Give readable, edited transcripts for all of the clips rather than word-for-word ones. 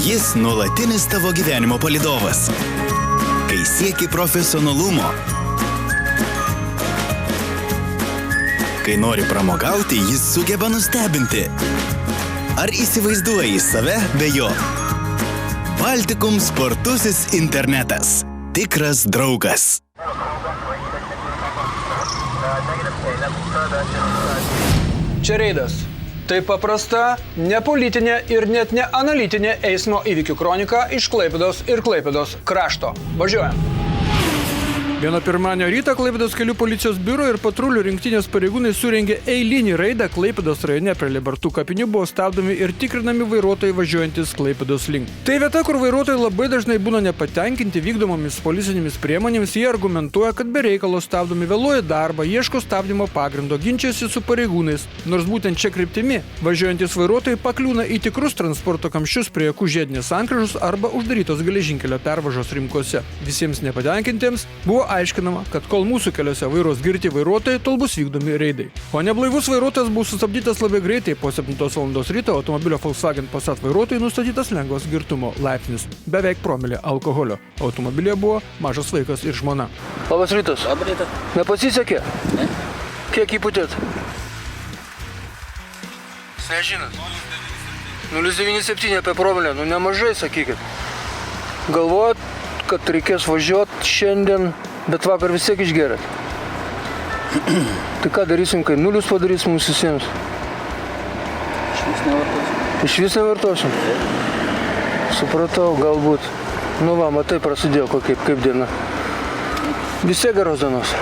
Jis nuolatinis tavo gyvenimo palydovas. Kai sieki profesionalumo, kai nori pramogauti, jis sugeba nustebinti. Ar įsivaizduoji save be jo? Baltikum spartusis internetas. Tikras draugas. Čia reidas. Tai paprasta, nepolitinė ir net ne analitinė eismo įvykių kronika iš Klaipėdos ir Klaipėdos krašto. Važiuojam. Vieno pirmadienio rytą Klaipėdos kelių policijos biuro ir patrulių rinktinės pareigūnai surengė eilinį raidą Klaipėdos rajone prie Libertų kapinių buvo stabdomi ir tikrinami vairuotojai važiuojantis Klaipėdos link. Tai vieta, kur vairuotojai labai dažnai būna nepatenkinti vykdomomis policinėmis priemonėmis, jie argumentuoja, kad be reikalo stabdomi, vėluoja darbą, ieško stabdymo pagrindo, ginčiasi su pareigūnais, nors būtent čia kryptimi važiuojantis vairuotojai pakliūna į tikrus transporto kamščius prie jakų žiedinės sankryžos arba uždarytos geležinkelio pervažos rimkose. Visiems nepatenkintiems buvo aiškinama, kad kol mūsų keliuose vairuos girti vairuotojai, tol bus vykdomi reidai. O neblaivus vairuotojas buvo sustabdytas labai greitai, po 7 val. Ryto automobilio Volkswagen Passat vairuotojui nustatytas lengvas girtumo laipsnis, beveik promilė alkoholio. Automobilyje buvo mažas vaikas ir žmona. Labas rytas. Labas rytas. Nepasisekė? Ne. Kiek įputėt? Nežinot. 0,97 apie promilę, nemažai sakykit. Galvojat, kad reikės važiuoti šiandien, bet vakar vis tiek išgerėt. Tai ką darysim, kai nulius padarys mums visiems? Išvis nevartosim. Išvis nevartosim? Supratau, galbūt. Nu va, matai, prasidėjo kaip diena. Vis tiek geros dienos.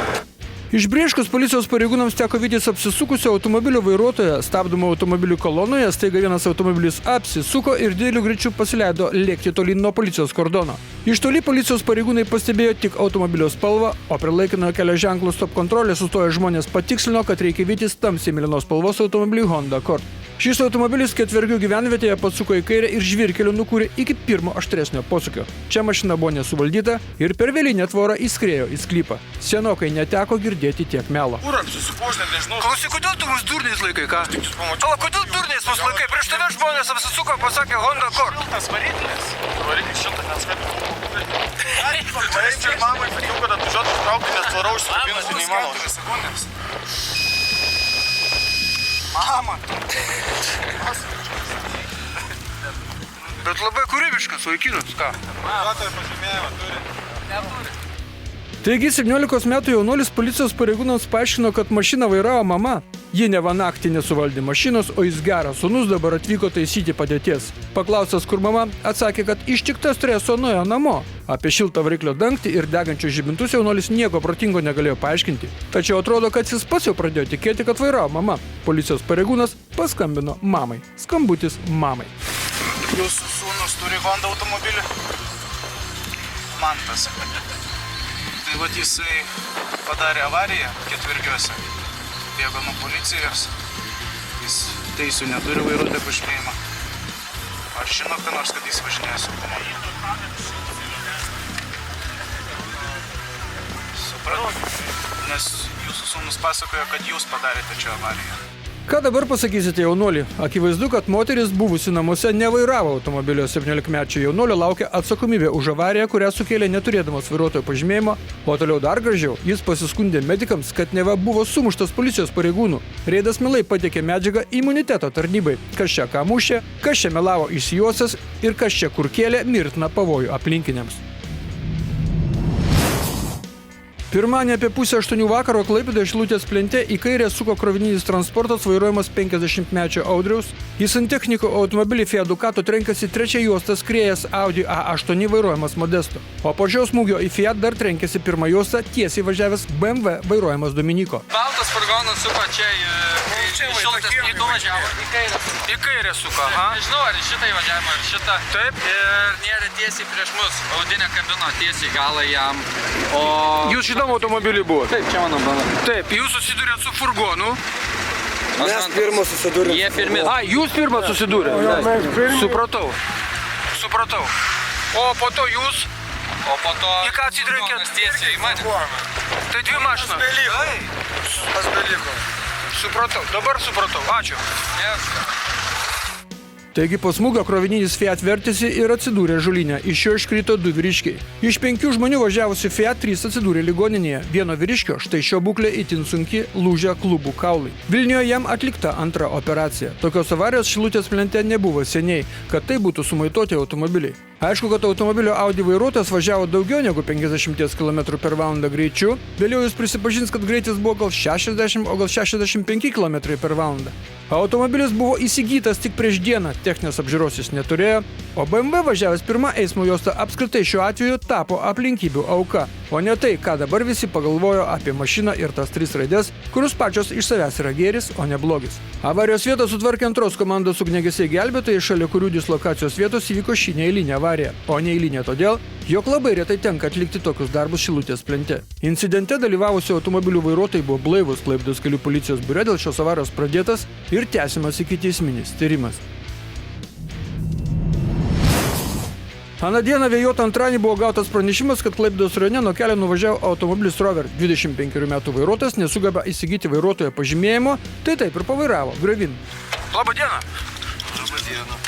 Išbrėžkus policijos pareigūnams teko vytis apsisukusio automobilio vairuotoją, stabdomo automobilių kolonoje, staiga vienas automobilis apsisuko ir dideliu greičiu pasileido lėkti tolyn nuo policijos kordono. Iš toli policijos pareigūnai pastebėjo tik automobilio spalvą, o prie laikinojo kelio ženklo stop kontrolės sustoję žmonės patikslino, kad reikia vytis tamsiai mėlynos spalvos automobilį Honda Accord. Šis automobilis Ketvergių gyvenvietėje pasuko į kairę ir žvyrkeliu nukūrė iki pirmo aštresnio posūkio. Čia mašina buvo nesuvaldyta ir per vėlinę tvorą įskriejo į sklypą. Senokai neteko girdėti tiek melo. Ура, susipožinę, nežinau. Klausyk, kodėl tu mus durniais laikai, ką? Tik jūs pamačiau. Pala, kodėl durniais mus laikai? Prieš tave žmonės apsisuko, pasakė Honda Accord. Šiltas variklis. Variklis šiltas, nes kad... Pareičiai mamai sakiau, kad atvažiuotų traukti, nes tvarau užsikabinus ir neįmanoma. Mama! Bet labai kūrybiškas vaikinas, ką? Vairuotojo pažymėjimą turi. Taigi 17 metų jaunuolis policijos pareigūnams paaiškino, kad mašiną vairavo mama. Ji neva naktį nesuvaldė mašinos, o jis geras sūnus dabar atvyko taisyti padėties. Paklausęs, kur mama, atsakė, kad ištikta streso nuėjo namo. Apie šiltą variklio dangtį ir degančius žibintus jaunuolis nieko protingo negalėjo paaiškinti. Tačiau atrodo, kad jis pats jau pradėjo tikėti, kad vairavo mama. Policijos pareigūnas paskambino mamai. Skambutis mamai. Jūsų sūnus turi Honda automobilį? Mantas. Tai vat jisai padarė avariją Ketvergiuose. Bėgo nuo policijos. Jis teisių neturi vairuotojo pažymėjimą. Aš žinau, ką nors, kad jis važinėja su automobiliu. Supratau, nes jūsų sūnus pasakojo, kad jūs padarėte čia avariją. Ką dabar pasakysite jaunuolį? Akivaizdu, kad moteris buvusi namuose nevairavo automobilio. 17-mečio jaunuolio laukia atsakomybė už avariją, kurią sukėlė neturėdamas vairuotojo pažymėjimo, o toliau dar gražiau, jis pasiskundė medikams, kad neva buvo sumuštas policijos pareigūnų. Reidas mielai pateikė medžiagą imuniteto tarnybai. Kas čia ką mušė, kas čia melavo išsijuosęs ir kas čia kur kėlė mirtiną pavojų aplinkiniams. Pirmadienį apie 7:30 vakaro Klaipėdoje Šilutės plente į kairę suko krovininis transportas vairuojamas 50-mečio Audriaus. Jis ant techniko automobilį Fiat Ducato trenkėsi trečią juostą skriejęs Audi A8 vairuojamas Modesto. O po šio smūgio į Fiat dar trenkėsi pirmą juostą tiesiai važiavęs BMW vairuojamas Dominiko. Baltas furgonas suko čia į Šilutės plėtų važiavo į kairę. Į kairę suko, aha. Nežinau, ar šitą įvažiavimą, ar šitą. Taip. Ir nėra tiesiai prieš mus. Audinė kabino tiesiai galą jam. O... Jūs šitam automobilį buvo? Taip, čia mano bala. Taip, jūs susidūrėt su furgonu. Mes pirmus susidūrėm. Jie pirmi. A, jūs pirmas susidūrėt? Supratau. O po to jūs? O po to... Į ką atsidrenkėt? Furgonas tiesiai į mane. Tai dvi mašinos. Pas beliko. Supratau, dabar supratau. Ačiū. Taigi po smūgio krovininis Fiat vertėsi ir atsidūrė žulinę. Iš jo iškrito 2 vyriškiai. Iš 5 žmonių važiavusių Fiat 3 atsidūrė ligoninėje. Vieno vyriškio štai šio būklė itin sunki, lūžę klubų kaulai. Vilniuje jam atlikta antra operacija. Tokios avarijos Šilutės plente nebuvo seniai, kad tai būtų sumaitoti automobiliai. Aišku, kad automobilio Audi vairuotojas važiavo daugiau negu 50 km/h greičiu. Vėliau jis prisipažins, kad greitis buvo gal 60, o gal 65 km/h. Automobilis buvo įsigytas tik prieš dieną, techninės apžiūros jis neturėjo, o BMW važiavęs pirmą eismo juostą apskritai šiuo atveju tapo aplinkybių auka. O ne tai, ką dabar visi pagalvojo apie mašiną ir tas 3 raidės, kurios pačios iš savęs yra gėris, o ne blogis. Avarijos vietą sutvarkė antros komandos ugniagesiai gelbėtojai, šalia kurių dislokacijos vietos įvyko ši neeilinė avarija. O neeilinė todėl, jog labai retai tenka atlikti tokius darbus Šilutės plente. Incidente dalyvavusių automobilių vairuotojai buvo blaivūs. Klaipėdos kelių policijos biure dėl šios avarijos pradėtas ir tęsiamas ikiteisminis tyrimas. Aną dieną vėjuotą antradienį buvo gautas pranešimas, kad Klaipėdos rajone nuo kelio nuvažiavo automobilis Rover. 25 metų vairuotojas nesugeba įsigyti vairuotojo pažymėjimo, tai taip ir pavairavo. Gravin. Labą dieną. Labą dieną.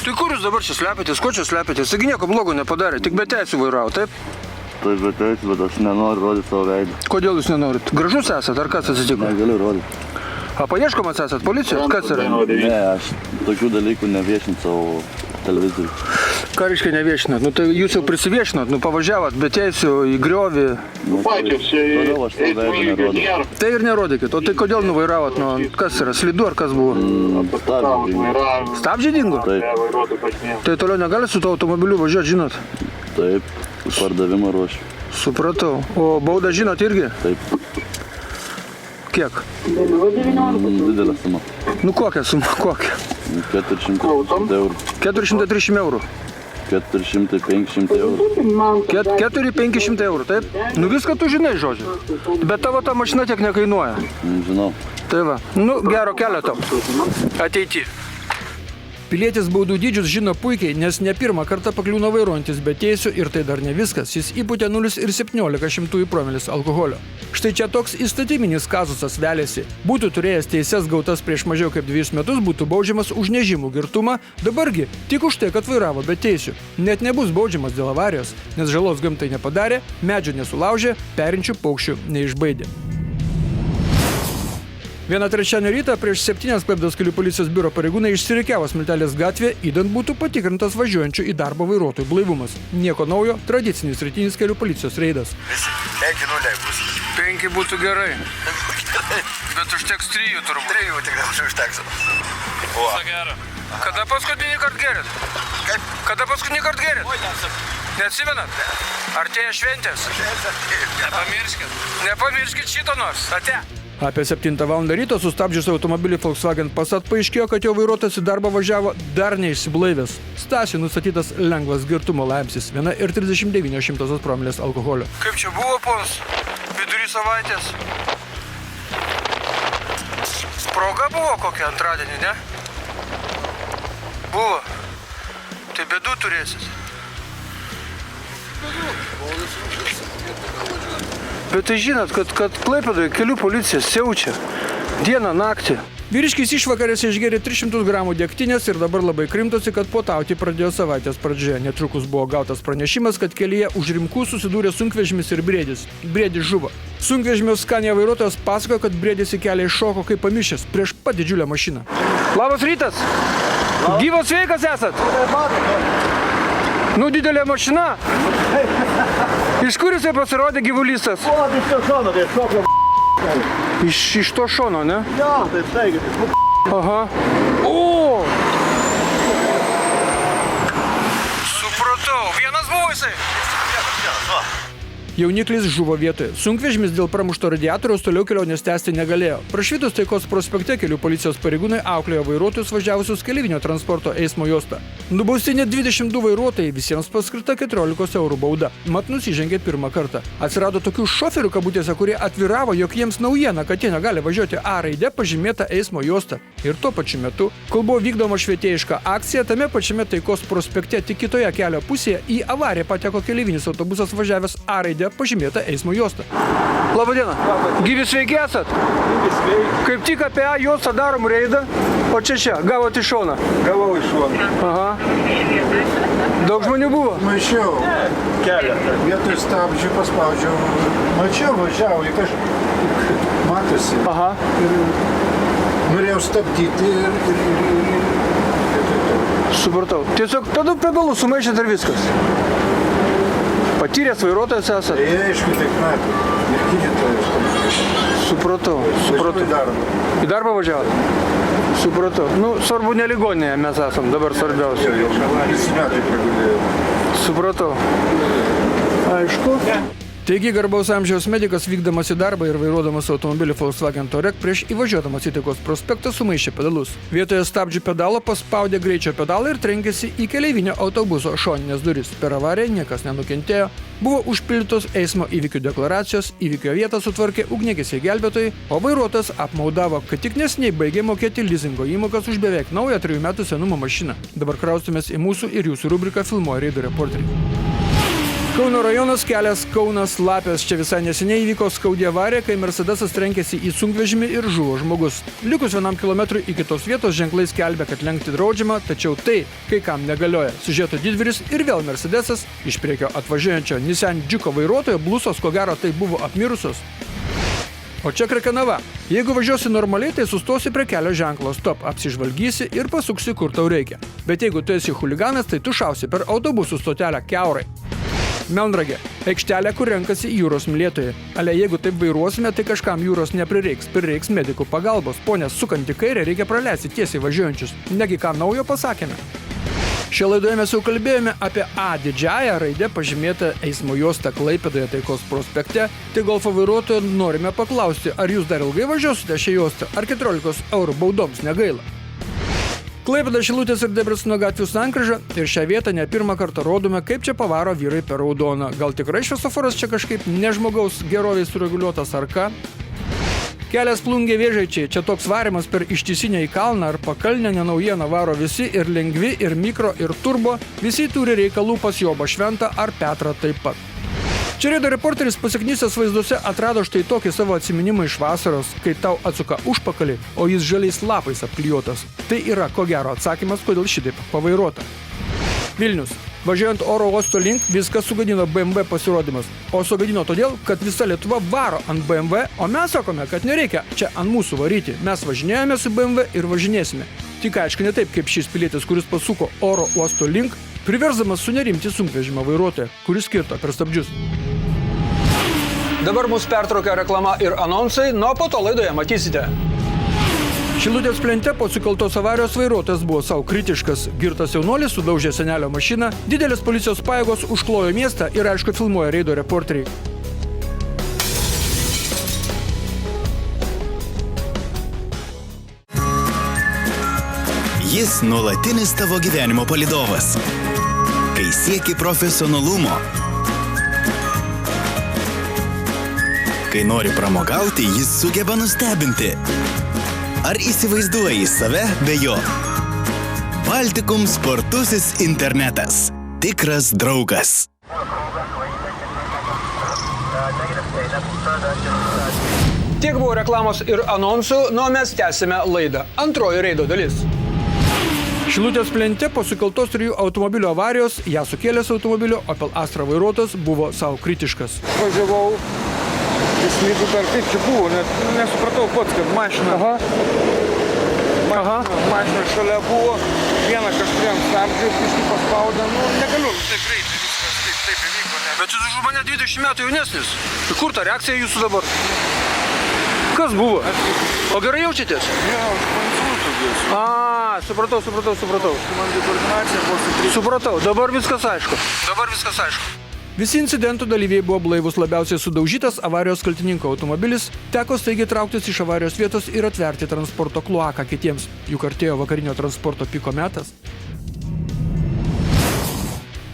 Tai kur jūs dabar čia slepiatės, ko čia slepiatės? Taigi nieko blogo nepadarė, tik be teisių vairavo, taip? Taip, be teisių, bet aš nenoriu rodyti savo veidą. Kodėl jūs nenorit? Gražus esat, ar kas atsitiko? Negaliu rodyti. A paieškomas esat policijos? Kas yra? Ne, aš tokių dalykų neviešinu savo televizorių. Ką reiškia neviešinat? Nu tai jūs jau prisiviešinat, nu pavažiavot be teisių į griovį. Toliau aš savo veidą nerodau. Tai ir nerodykit. O tai kodėl nuvairavot? Nu, kas yra? Slidu ar kas buvo? Stabdžiai. Stabdžiai dingo? Taip, Tai toliau negali su tuo automobiliu važiuoti, žinot? taip, pardavimą ruošiu. Supratau. O baudą žinot irgi? Taip, Kiek? didelė suma. Nu kokia suma? Kokia? 400 eurų. 430 eurų. 400-500 eurų. 4-500 eurų, taip? Nu viską tu žinai, žodžiu. Bet tavo ta mašina tiek nekainuoja. Žinau. Tai va. Nu, gero kelio tau. Ateity. Pilietis baudų dydžius žino puikiai, nes ne pirmą kartą pakliūna vairuojantis be teisių ir tai dar ne viskas. Jis įpūtė 0,17 promilės alkoholio. Štai čia toks įstatyminis kazusas veliasi. Būtų turėjęs teises gautas prieš mažiau kaip 2 metus, būtų baudžiamas už nežymų girtumą, dabargi tik už tai, kad vairavo be teisių. Net nebus baudžiamas dėl avarijos, nes žalos gamtai nepadarė, medžio nesulaužė, perinčių paukščių neišbaidė. Vieną trečiadienio rytą prieš 7 Klaipėdos kelių policijos biuro pareigūnai išsirikiavo Smiltelės gatvėje, idant būtų patikrintas važiuojančių į darbą vairuotojų blaivumas. Nieko naujo, tradicinis rytinis kelių policijos reidas. 5-0 bus. 5 būtų gerai. Bet užteks 3 turbūt. 3 tikriausiai užteks. Viso gero. Kada paskutinį kartą gerėt? Kaip? Kada paskutinį kartą gerėt? Neatsimenat? Artėja šventės. Nepamirškit. Nepamirškit šito nors. Ate. Apie 7 val. Ryto sustabdžius automobilį Volkswagen Passat paaiškėjo, kad jo vairuotojas į darbą važiavo dar neišsiblaivęs. Stasiui nustatytas lengvas girtumo laipsnis, 1,39 promilės alkoholio. Kaip čia buvo, ponas? Vidury savaitės. Proga buvo kokia antradienį, ne? Buvo. Tai bėdų turėsit. Bet tai žinot, kad Klaipėdoje kelių policija siaučia dieną naktį. Vyriškis išvakarėse išgėrė 300 gramų degtinės ir dabar labai krimtosi, kad puotauti pradėjo savaitės pradžioje. Netrukus buvo gautas pranešimas, kad kelyje už Rimkų susidūrė sunkvežimis ir briedis. Briedis žuvo. Sunkvežimio Scania vairuotojas pasakojo, kad briedis į kelią iššoko kaip pamišęs prieš pat didžiulę mašiną. Labas rytas! Gyvas sveikas esat? Nu, didelė mašina. Iš kur jisai pasirodė gyvulysas? O, tai iš to šono, tai šoko Iš to šono, ne? Jo, tai taigi, Aha. O! Supratau. Vienas buvo jisai? Jauniklis žuvo vietoje. Sunkvežimis dėl pramušto radiatoriaus toliau kelionės tęsti negalėjo. Prašvitus Taikos prospekte kelių policijos pareigūnai auklėjo vairuotojus važiavusius keleivinio transporto eismo juostą. Nubausti net 22 vairuotojai, visiems paskirta 14 eurų bauda. Mat nusižengė pirmą kartą. Atsirado tokių šoferių kabutėse, kurie atviravo, jog jiems naujiena, kad jie negali važiuoti A raide pažymėta eismo juosta. Ir tuo pačiu metu, kol buvo vykdoma švietėjiška akcija, tame pačiame Taikos prospekte tik kitoje kelio pusėje į avariją pateko keleivinis autobusas važiavęs A raide pažymėta eismo juosta. Labą dieną. Gyvi sveiki esat? Kaip tik apie A juostą darom reidą. O čia, gavot iš šono. Gavau iš šono. Aha. Daug žmonių buvo? Mačiau. Keletą. Vietoj stabdžių paspaudžiau. Mačiau, važiavo, matosi. Aha. Norėjau stabdyti ir Supratau. Tiesiog pedalų sumaišėt ir viskas. Patyręs vairuotojas esat? Tai aišku, taip metų. Ir gydytojas. Supratau. Važiuoju į darbą. Į darbą važiavot? Supratau. Nu, svarbu ne ligoninėje mes esam, dabar svarbiausia. Visi metai pragulėjau. Supratau. Aišku. Taigi, garbaus amžiaus medikas vykdamas į darbą ir vairuodamas automobilį Volkswagen Touareg prieš įvažiuodamas į Taikos prospektą sumaišė pedalus. Vietoje stabdžių pedalo paspaudė greičio pedalą ir trenkėsi į keleivinio autobuso šoninės duris. Per avariją niekas nenukentėjo, buvo užpildytos eismo įvykių deklaracijos, įvykio vietą sutvarkė ugniagesiai gelbėtojai, o vairuotojas apmaudavo, kad tik neseniai baigė mokėti lizingo įmokas už beveik naują 3 metų senumo mašiną. Dabar kraustumės į mūsų ir jūsų rubriką Filmuoja Reido reporteriai. Kauno rajonas kelias Kaunas-Lapės. Čia visai neseniai įvyko skaudi avarija, kai Mercedesas trenkėsi į sunkvežimį ir žuvo žmogus. Likus 1 kilometrui iki tos vietos ženklai skelbia, kad lenkti draudžiama, tačiau tai kai kam negalioja. Siužeto didvyris ir vėl Mercedesas, iš priekio atvažiuojančio Nissan Juke vairuotojo blusos, ko gero tai buvo apmirusios. O čia Krekenava. Jeigu važiuosi normaliai, tai sustosi prie kelio ženklo stop, apsižvalgysi ir pasuksi, kur tau reikia. Bet jeigu tu esi chuliganas, tai tu šausi per autobusų stotelę kiaurai. Melnragė. Aikštelė, kur renkasi jūros mylėtojai. Ale jeigu taip vairuosime, tai kažkam jūros neprireiks. Prireiks medikų pagalbos. Ponės, sukant į kairę, reikia praleisti tiesiai važiuojančius. Negi ką naujo pasakėme. Šioje laidoje mes jau kalbėjome apie A didžiąją raidę pažymėtą eismo juostą Klaipėdoje Taikos prospekte. Tai golfo vairuotojo norime paklausti, ar jūs dar ilgai važiuosite šią juostą, ar 14 eurų baudoms negaila. Klaipėda, Šilutės ir Debreceno gatvių sankryža ir šią vietą ne pirmą kartą rodome, kaip čia pavaro vyrai per raudoną. Gal tikrai šviesoforas čia kažkaip nežmogaus gerovės sureguliuotas ar ką? Kelias Plungė Vėžaičiai. Čia toks varimas per ištisinę į kalną ar pakalnę nenaujiena varo visi ir lengvi, ir mikro, ir turbo. Visi turi reikalų pas Jobą Šventą ar Petrą taip pat. Čia Reido reporteris pasiknysęs vaizduose atrado štai tokį savo atsiminimą iš vasaros, kai tau atsuka užpakalį, o jis žaliais lapais apklijuotas. Tai yra, ko gero, atsakymas, kodėl šitaip pavairuota. Vilnius. Važiuojant oro uosto link, viskas sugadino BMW pasirodymas. O sugadino todėl, kad visa Lietuva varo ant BMW, o mes sakome, kad nereikia čia ant mūsų varyti. Mes važinėjome su BMW ir važinėsime. Tik aišku ne taip, kaip šis pilietis, kuris pasuko oro uosto link, priversdamas sunerimti sunkvežimio vairuotoją, kuris kirto per stabdžius. Dabar mūsų pertraukia reklama ir anonsai, nuo po to laidoje matysite. Šilutės plente po sukeltos avarijos vairuotojas buvo savo kritiškas. Girtas jaunuolis sudaužė senelio mašiną, didelės policijos pajėgos užklojo miestą ir aišku filmuoja Reido reporteriai. Jis nuolatinis tavo gyvenimo palydovas. Kai sieki profesionalumo, kai nori pramogauti, jis sugeba nustebinti. Ar įsivaizduoji save be jo? Baltikum spartusis internetas. Tikras draugas. Tiek buvo reklamos ir anonsų, nuo mes tęsime laidą. Antroji Reido dalis. Šilutės plente po sukeltos 3 automobilio avarijos, ją sukėlęs automobilio Opel Astra vairuotojas buvo savo kritiškas. Važiavau, įslydu dar kaip čia buvo, net nesupratau pats, kad mašina. Mašina šalia buvo, vieną kažkuriem stabdžių, visi paspaudė, negaliu. Taip greitai viskas, taip įvyko. Bet jūs už mane 20 metų jaunesnis. Tai kur ta reakcija jūsų dabar? Kas buvo? O gerai jaučiatės? Jo, aš konsultų dėsiu. Supratau. Man dekoordinacija buvo sutrikta. Supratau, dabar viskas aišku. Visi incidentų dalyviai buvo blaivus. Labiausiai sudaužytas avarijos kaltininko automobilis. Teko staigiai trauktis iš avarijos vietos ir atverti transporto kloaką kitiems. Juk artėjo vakarinio transporto piko metas.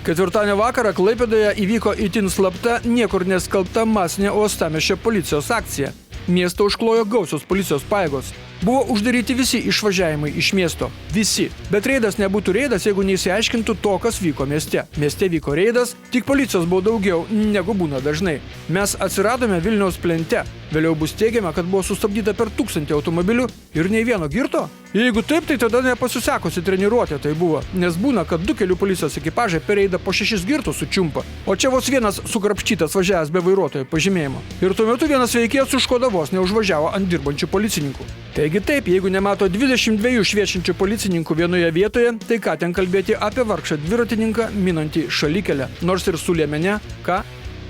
Ketvirtadienio vakarą Klaipėdoje įvyko itin slapta, niekur neskelbta masinė uostamiesčio policijos akcija. Miestą užklojo gausios policijos pajėgos. Buvo uždaryti visi išvažiavimai iš miesto. Visi. Bet reidas nebūtų reidas, jeigu neįsiaiškintų to, kas vyko mieste. Mieste vyko reidas, tik policijos buvo daugiau, negu būna dažnai. Mes atsiradome Vilniaus plente. Vėliau bus teigiama, kad buvo sustabdyta per 1000 automobilių ir nei vieno girto. Jeigu taip, tai tada nepasisekusi treniruotė tai buvo, nes būna, kad 2 kelių policijos ekipažai per reidą po 6 girtus sučiumpa. O čia vos vienas sukrapštytas važiavęs be vairuotojo pažymėjimo. Ir tuo metu vienas veikėjas už Škoda vos neužvažiavo ant dirbančių policininkų. Taigi taip, jeigu nemato 22 šviečiančių policininkų vienoje vietoje, tai ką ten kalbėti apie vargšą dviratininką minantį šalikelę, nors ir su liemene, ką?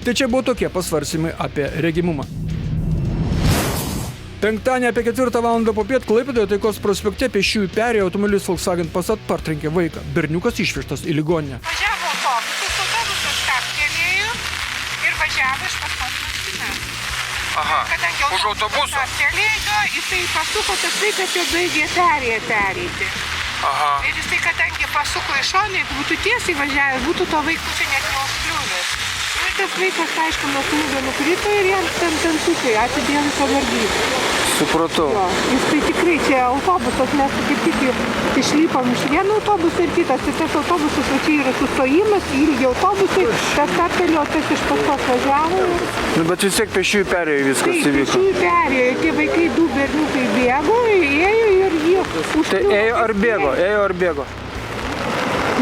Tai čia buvo tokie pasvarstymai apie regimumą. Penktadienį apie 4 valandą popiet Klaipėdoje Taikos prospekte pėsčiųjų perėjo automobilis Volkswagen Passat partrenkė vaiką. Berniukas išvežtas į ligoninę. Važiavo autobusas stabtelėjo ir važiavo iš paskos mašiną. Aha, Kadangi už autobuso? Stabtelėjo, jisai pasuko tas vaikas jau baigė pereiti. Aha. Ir jisai, kadangi pasuko į šoną, jeigu būtų tiesiai važiavęs, būtų to vaikučio net neužkliuvęs. Ir tas vaikas, aišku, nuo smūgio nukrito ir jam ten tantukai, ačiū Dievui, pavardyta. Supratau. Jo, jis tai tikrai čia autobusas, mes kaip tik išlipom iš vieno autobuso ir kitas. Ir tas autobusas, čia yra sustojimas, ilgi autobusai, tas stabtelėjo, tas iš paskos važiavo. Nu, bet vis tiek pėsčiųjų perėjo viskas Taip, įvyko. pėsčiųjų perėjo, tie vaikai 2 berniukai bėgo, ėjo ir jie užkliuvo. Tai ėjo ar bėgo? Ėjo ar bėgo?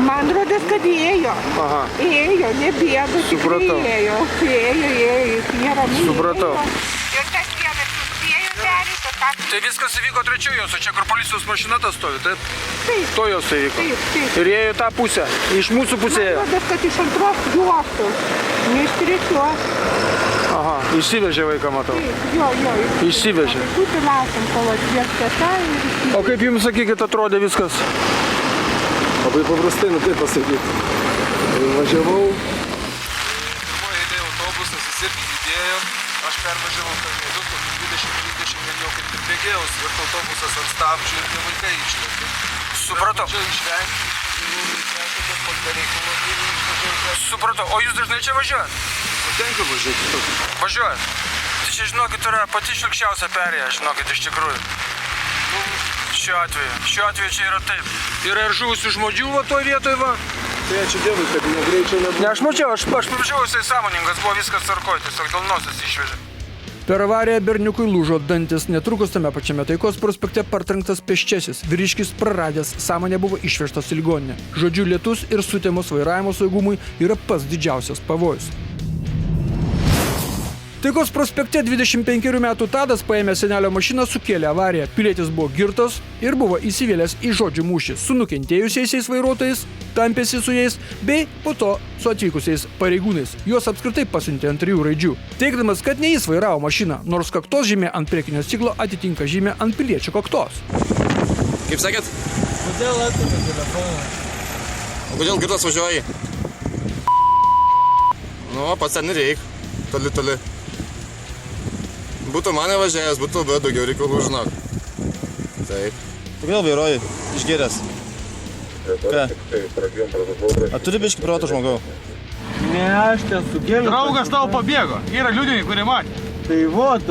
Man rodos, kad ėjo. Aha. Ėjo, nebėgo, tikrai Supratau. ėjo. Ėjo, jie ramiai. Supratau. ėjo. Ir tas vienas suspėjo perėti, o tas... Tai viskas įvyko trečiojose, čia kur policijos mašina tas stovi, taip? Taip. To jos įvyko. Taip. Ir jie į tą pusę, iš mūsų Man pusėje. rodos, kad iš antros juostos, ne iš trečios. Aha, išsivežė vaiką, matau. Taip, jo. Išsivežė. Būtų laukiam, kol atviesta tą ir išsivežė. O kaip jums, sakykit, atrodė viskas? Labai paprastai, nu taip pasakyti. Važiavau, Pirmoje eilėje autobusas, jis irgi judėjo, aš pervažiavau kalnelius, 20-30 vėliau kaip ir bėgėjau, svirto autobusas ant stabdžių ir tie vaikai išlėkė. Supratau. Bandžiau išvengti, išvažiavau po bereikalo ir išvažiavau. Supratau, o jūs dažnai čia važiuojat? Tenka važiuoti. Važiuojat? Tai čia, žinokit, yra pati šilkščiausia perėja, žinokit, iš tikrųjų. Šiuo atveju čia yra taip. Yra ir žuvusių žmonių va toj vietoj va. tai ačiū Dievui, kad negreičio nebuvo. Ne, aš mačiau, aš pamačiau, jisai sąmoningas, buvo viskas tvarkoj, tiesiog dėl nosies išvežė. Per avariją berniukui lūžo dantis, netrukus tame pačiame Taikos prospekte partrenktas pėsčiasis. Vyriškis praradęs sąmonę buvo išvežtas į ligoninę. Žodžiu, lietus ir sutemos vairavimo saugumui yra pats didžiausias pavojus. Taikos prospekte 25 metų Tadas paėmė senelio mašiną, sukėlė avariją. Pilietis buvo girtas ir buvo įsivėlęs į žodžių mūšį su nukentėjusiais vairuotojais, tampėsi su jais, bei po to su atvykusiais pareigūnais. Juos apskritai pasiuntė ant 3 raidžių, teigdamas, kad ne jis vairavo mašiną, nors kaktos žymė ant priekinio stiklo atitinka žymė ant piliečio kaktos. Kaip sakėt? Kodėl atėmė telefoną? O kodėl girtas važiuoji? Nu, pats ten nereik. Toli. Būtų mane važiavęs, būtų be daugiau reikalų, žinok. Taip. Kodėl vairuoji? Išgėręs. Ką? A turi biškį proto žmogau? Ne, aš ten sugėliau. Draugas tavo pabėgo, yra liudiniai, kurie matė. Tai vot,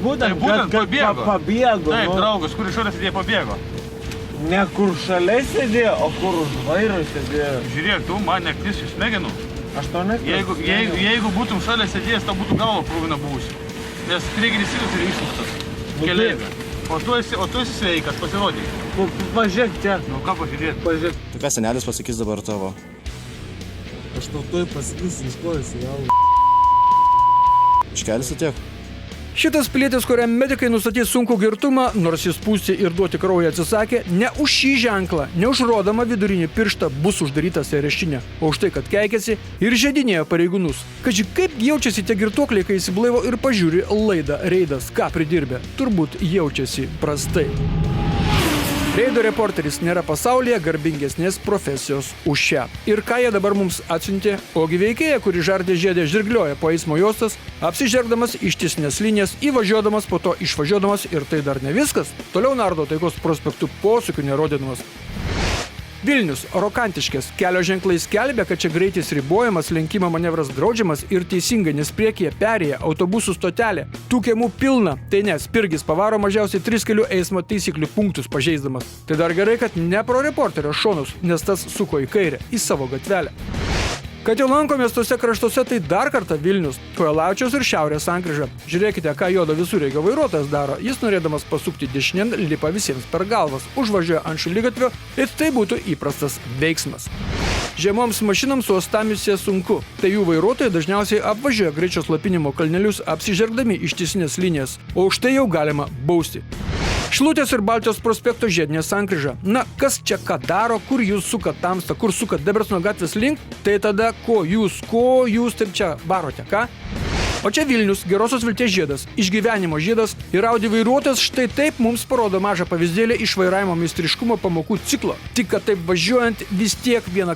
būtent pabėgo. Pabėgo. Taip, nu. draugas, kuris šalia sėdėjo, pabėgo. Ne kur šalia sėdėjo, o kur už vairo sėdėjo. Žiūrėk, tu man nektis iš smegenų. Aš to nektis. Jeigu būtum šalia sėdėjęs, tau būtų galva krūvina buvusi. Nes priekinis silis yra išsuktas. Keleivė. O tu esi sveikas, pasirodyk. Pažiūrėk čia. Nu ką pažiūrėt? Pažiūrėk. Tai ką senelis pasakys dabar tavo? Aš to tuoj pasakysiu, iš ko esi jau. Iškelsi tiek? Šitas pilietis, kuriam medikai nustatys sunkų girtumą, nors jis pūsti ir duoti kraują atsisakė, ne už šį ženklą, neužrodama vidurinį pirštą bus uždarytas į areštinę, o už tai, kad keikėsi ir žeidinėjo pareigūnus. Kaži, kaip jaučiasi tie girtuokliai, kai įsiblaivo ir pažiūri laidą Reidas, ką pridirbė, turbūt jaučiasi prastai. Reido reporteris nėra pasaulyje garbingesnės profesijos už šią. Ir ką jie dabar mums atsiuntė? Ogi veikėja, kuri žardė žiedė žirglioja po eismo juostas, apsižergdamas ištisinės linijas, įvažiuodamas, po to išvažiuodamas ir tai dar ne viskas. Toliau nardo Taikos prospektų posūkių nerodydamas. Vilnius, Rokantiškės. Kelio ženklai skelbia, kad čia greitis ribojamas, lenkimo manevras draudžiamas ir teisingai, nes priekyje perėja autobusų stotelė. Tų kiemų pilna. Tai ne, Spirgis pavaro mažiausiai 3 kelių eismo taisyklių punktus pažeisdamas. Tai dar gerai, kad ne pro reporterio šonus, nes tas suko į kairę, į savo gatvelę. Kad jau lankomės tose kraštuose, tai dar kartą Vilnius, Kojelavičiaus ir Šiaurės sankryža. Žiūrėkite, ką Jodo visureigio vairuotojas daro. Jis norėdamas pasukti dešinėn, lipa visiems per galvas, užvažiuoja ant šaligatvio ir tai būtų įprastas veiksmas. Žiemoms mašinoms uostamiestyje sunku. Tai jų vairuotojai dažniausiai apvažiuoja greičio slopinimo kalnelius apsižergdami ištisinės linijas, o už tai jau galima bausti. Šilutės ir Baltijos prospekto žiedinė sankryža. Na, kas čia ką daro, kur jūs sukat tamstą, kur sukat Debreceno gatvės link, tai tada ko jūs taip čia varote, ką? O čia Vilnius, gerosios vilties žiedas, išgyvenimo žiedas ir Audi vairuotojas štai taip mums parodo mažą pavyzdėlį iš vairavimo meistriškumo pamokų ciklo. Tik kad taip važiuojant vis tiek vieną